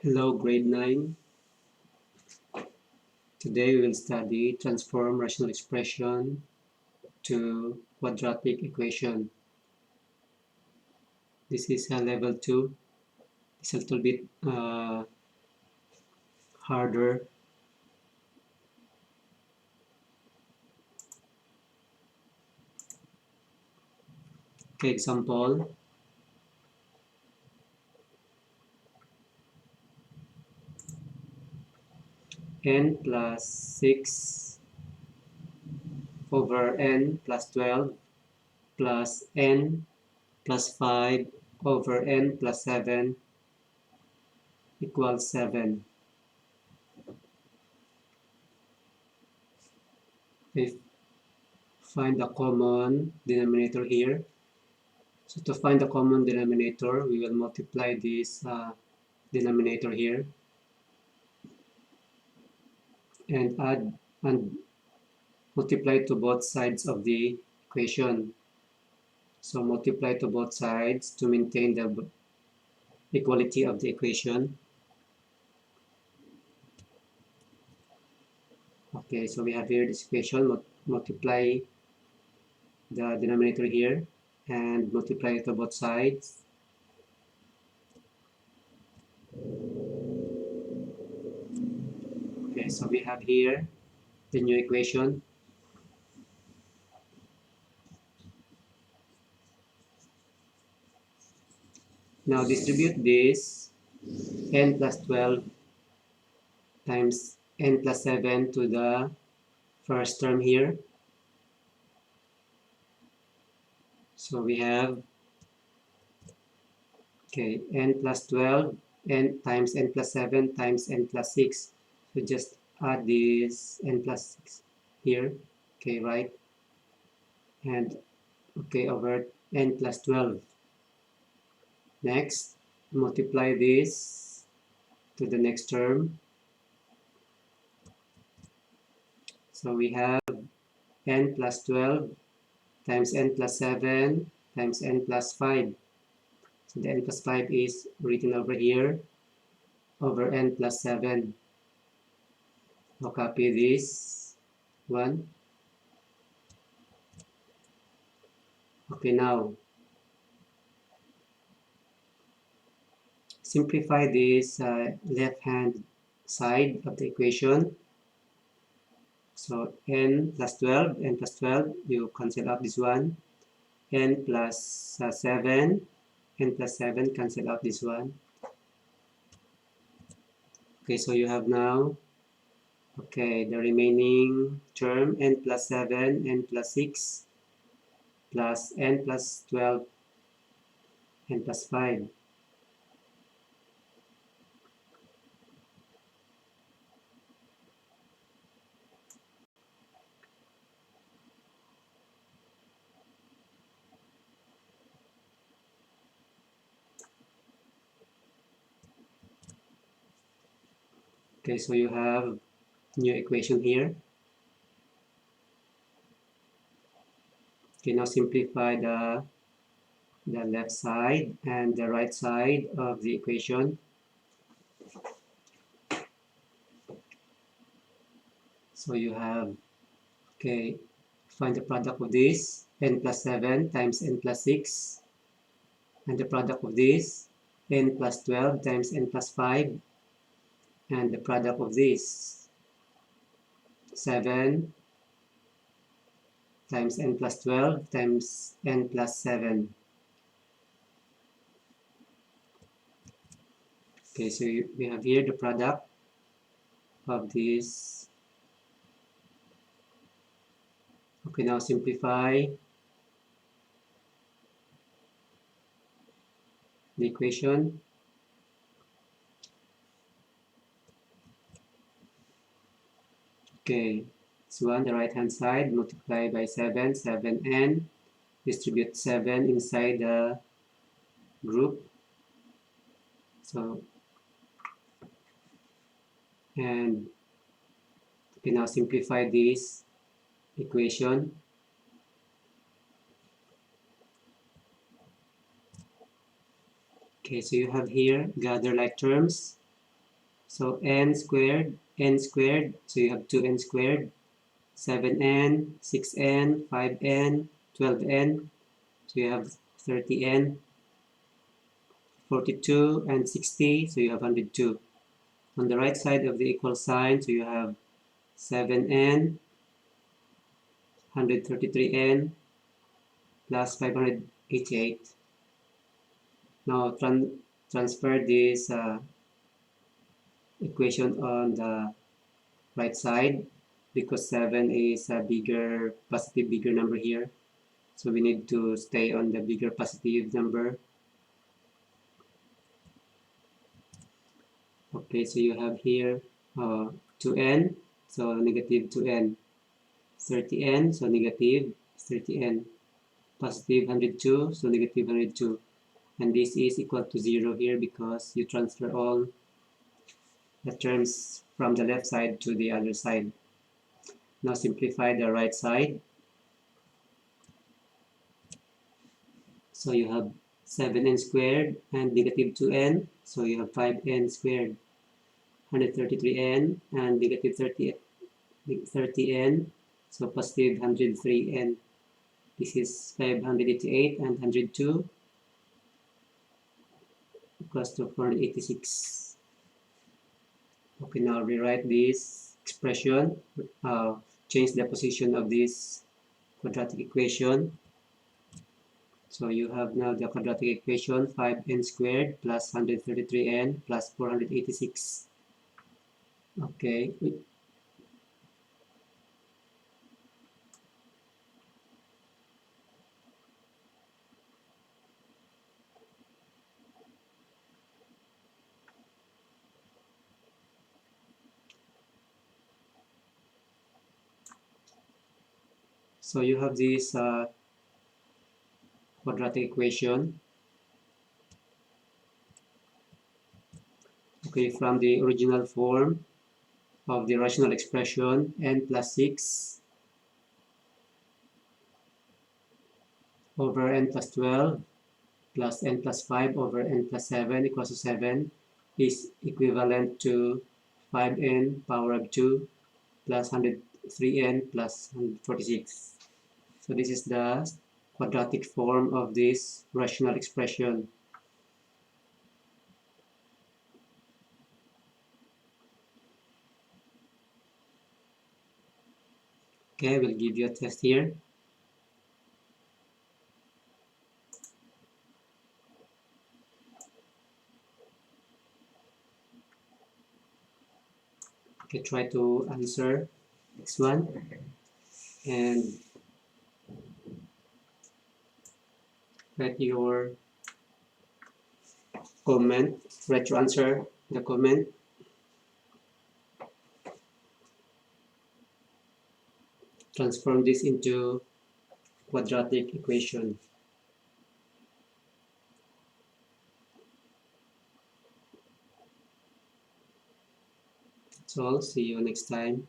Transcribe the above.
Hello, grade 9. Today we will study transform rational expression to quadratic equation. This is level 2. It's a little bit harder. Okay, example. N plus 6 over n plus 12 plus n plus 5 over n plus 7 equals 7. We find the common denominator here. So to find the common denominator, we will multiply this denominator here and add and multiply to both sides of the equation. So multiply to both sides to maintain the equality of the equation. Okay, so we have here this equation, multiply the denominator here and multiply it to both sides. Okay, so we have here the new equation. Now distribute this n plus 12 times n plus 7 to the first term here. So we have n plus 12 n times n plus 7 times n plus 6. So just add this n plus 6 here. Okay, right? And over n plus 12. Next, multiply this to the next term. So we have n plus 12 times n plus 7 times n plus 5. So the n plus 5 is written over here over n plus 7. I'll copy this one. Okay, now simplify this left-hand side of the equation. So n plus 12, you cancel out this one. N plus 7, n plus 7, cancel out this one. Okay, so you have now, the remaining term, n plus 7, n plus 6, plus n plus 12, n plus 5. Okay, so you have new equation here. Okay, now simplify the left side and the right side of the equation. So you have, find the product of this, n plus 7 times n plus 6, and the product of this, n plus 12 times n plus 5, and the product of this, 7 times n plus 12 times n plus 7. Okay, so we have here the product of this. Okay, now simplify the equation. Okay, so on the right hand side, multiply by 7, 7n, distribute 7 inside the group. So, and we now simplify this equation. Okay, so you have here gather like terms. So n squared, so you have 2n squared, 7n, 6n, 5n, 12n, so you have 30n, 42 and 60, so you have 102. On the right side of the equal sign, so you have 7n, 133n, plus 588. Now transfer this equation on the right side because 7 is a bigger, positive bigger number here. So we need to stay on the bigger positive number. Okay, so you have here 2n, so negative 2n, 30n, so negative 30n, positive 102, so negative 102. And this is equal to 0 here because you transfer all the terms from the left side to the other side. Now simplify the right side. So you have 7n squared and negative 2n. So you have 5n squared, 133n and negative 30n. So positive 103n. This is 588 and 102 equals to 486. Okay, now rewrite this expression. Change the position of this quadratic equation. So you have now the quadratic equation 5n squared plus 133n plus 486. Okay. So you have this quadratic equation. Okay, from the original form of the rational expression n plus 6 over n plus 12 plus n plus 5 over n plus 7 equals to 7 is equivalent to 5n power of 2 plus 103n plus 146. So this is the quadratic form of this rational expression. Okay, we'll give you a test here. Okay, try to answer this one and write your comment, write your answer in the comment. Transform this into quadratic equation. That's all. See you next time.